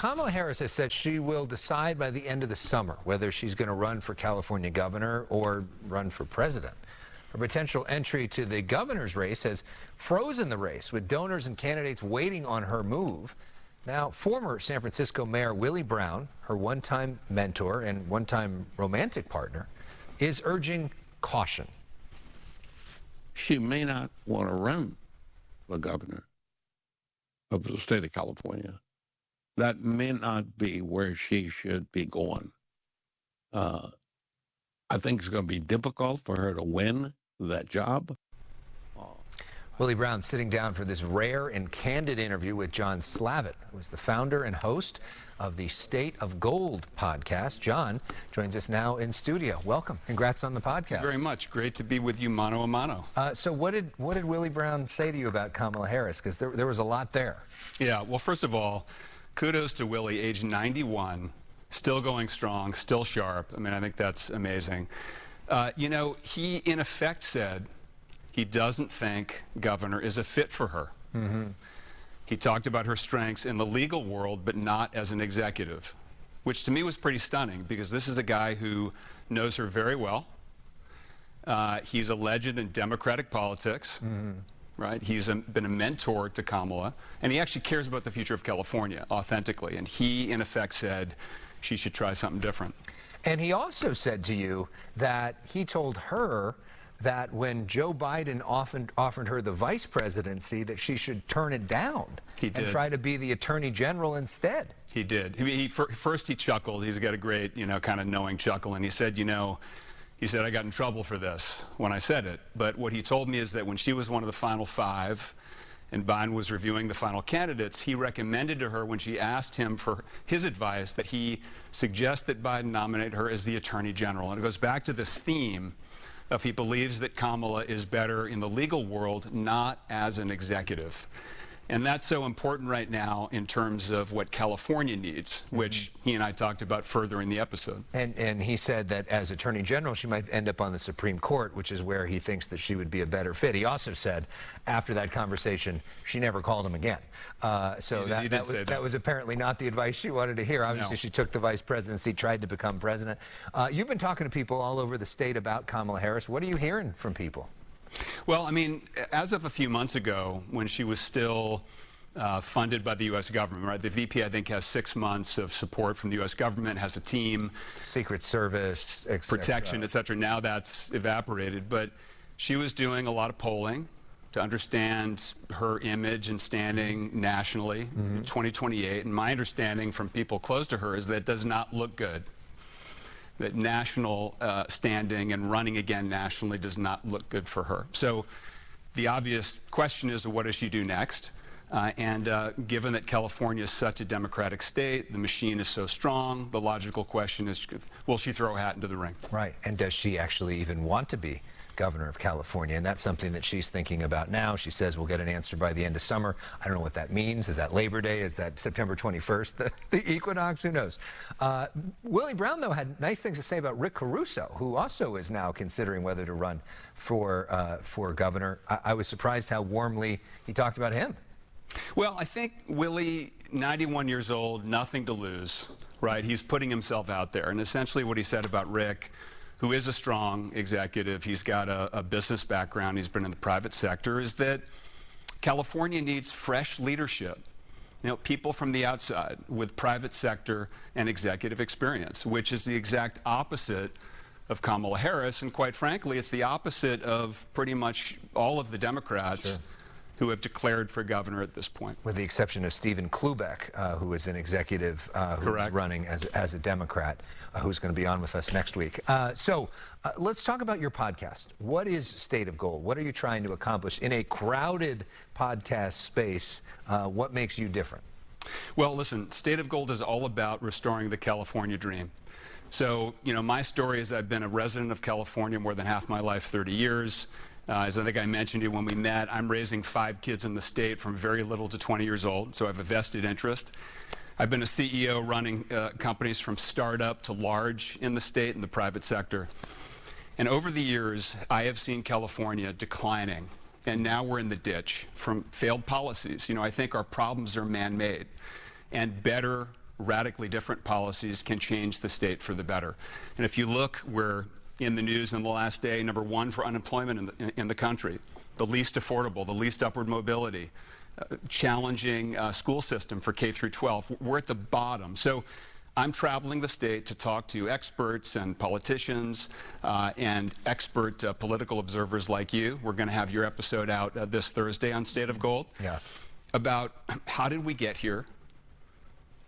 Kamala Harris has said she will decide by the end of the summer whether she's going to run for California governor or run for president. Her potential entry to the governor's race has frozen the race, with donors and candidates waiting on her move. Now, former San Francisco Mayor Willie Brown, her one-time mentor and one-time romantic partner, is urging caution. She may not want to run for governor of the state of California. That may not be where she should be going. I think it's going to be difficult for her to win that job. Willie Brown sitting down for this rare and candid interview with John Slavitt, who is the founder and host of the State of Gold podcast. John joins us now in studio. Welcome. Congrats on the podcast. Thank you very much. Great to be with you mano a mano. So what did Willie Brown say to you about Kamala Harris? Because there was a lot there. Yeah, well, first of all, kudos to Willie, age 91, still going strong, still sharp. I mean, I think that's amazing. You know, he in effect said he doesn't think governor is a fit for her. Mm-hmm. He talked about her strengths in the legal world, but not as an executive, which to me was pretty stunning, because this is a guy who knows her very well. He's a legend in Democratic politics, right? He's been a mentor to Kamala, and he actually cares about the future of California authentically. And he, in effect, said she should try something different. And he also said to you that he told her that when Joe Biden offered her the vice presidency, that she should turn it down and try to be the attorney general instead. He did. First he chuckled. He's got a great, kind of knowing chuckle. And he said, he said, I got in trouble for this when I said it. But what he told me is that when she was one of the final five and Biden was reviewing the final candidates, he recommended to her, when she asked him for his advice, that he suggest that Biden nominate her as the attorney general. And it goes back to this theme of he believes that Kamala is better in the legal world, not as an executive. And that's so important right now in terms of what California needs, which he and I talked about further in the episode. And he said that as Attorney General, she might end up on the Supreme Court, which is where he thinks that she would be a better fit. He also said after that conversation, she never called him again. So that was apparently not the advice she wanted to hear. Obviously, she took the vice presidency, tried to become president. You've been talking to people all over the state about Kamala Harris. What are you hearing from people? Well, I mean, as of a few months ago, when she was still funded by the U.S. government, right? The VP, I think, has 6 months of support from the U.S. government, has a team. Secret Service, protection, et cetera. Now that's evaporated. But she was doing a lot of polling to understand her image and standing nationally in 2028. And my understanding from people close to her is that it does not look good. That national standing and running again nationally does not look good for her. So the obvious question is, what does she do next? Given that California is such a Democratic state, the machine is so strong, the logical question is, will she throw a hat into the ring? Right. And does she actually even want to be governor of California? And that's something that she's thinking about now. She says we'll get an answer by the end of summer. I don't know what that means. Is that Labor Day? Is that September 21st, the equinox? Who knows? Willie Brown, though, had nice things to say about Rick Caruso, who also is now considering whether to run for governor. I was surprised how warmly he talked about him. Well, I think Willie, 91 years old, nothing to lose, right? He's putting himself out there. And essentially what he said about Rick, who is a strong executive, he's got a business background, he's been in the private sector, is that California needs fresh leadership. People from the outside with private sector and executive experience, which is the exact opposite of Kamala Harris. And quite frankly, it's the opposite of pretty much all of the Democrats who have declared for governor at this point. With the exception of Stephen Klubeck, who is an executive who's running as a Democrat, who's going to be on with us next week. So let's talk about your podcast. What is State of Gold? What are you trying to accomplish in a crowded podcast space? What makes you different? Well, listen, State of Gold is all about restoring the California dream. So, my story is I've been a resident of California more than half my life, 30 years. As I think I mentioned to you when we met, I'm raising 5 kids in the state from very little to 20 years old, so I have a vested interest. I've been a CEO running companies from startup to large in the state and the private sector. And over the years, I have seen California declining, and now we're in the ditch from failed policies. I think our problems are man-made, and better radically different policies can change the state for the better. And if you look, we're in the news in the last day, #1 for unemployment in the country, the least affordable, the least upward mobility, challenging school system for K through 12. We're at the bottom. So I'm traveling the state to talk to experts and politicians and expert political observers like you. We're going to have your episode out this Thursday on State of Gold. Yeah. About how did we get here,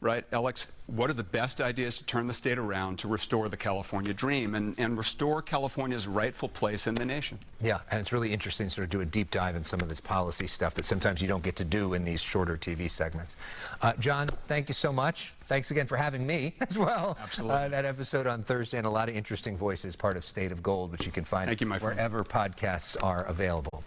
right? Alex, what are the best ideas to turn the state around to restore the California dream and restore California's rightful place in the nation? Yeah, and it's really interesting to sort of do a deep dive in some of this policy stuff that sometimes you don't get to do in these shorter TV segments. John, thank you so much. Thanks again for having me as well. Absolutely. That episode on Thursday, and a lot of interesting voices, part of State of Gold, which you can find Thank you, my friend. wherever podcasts are available.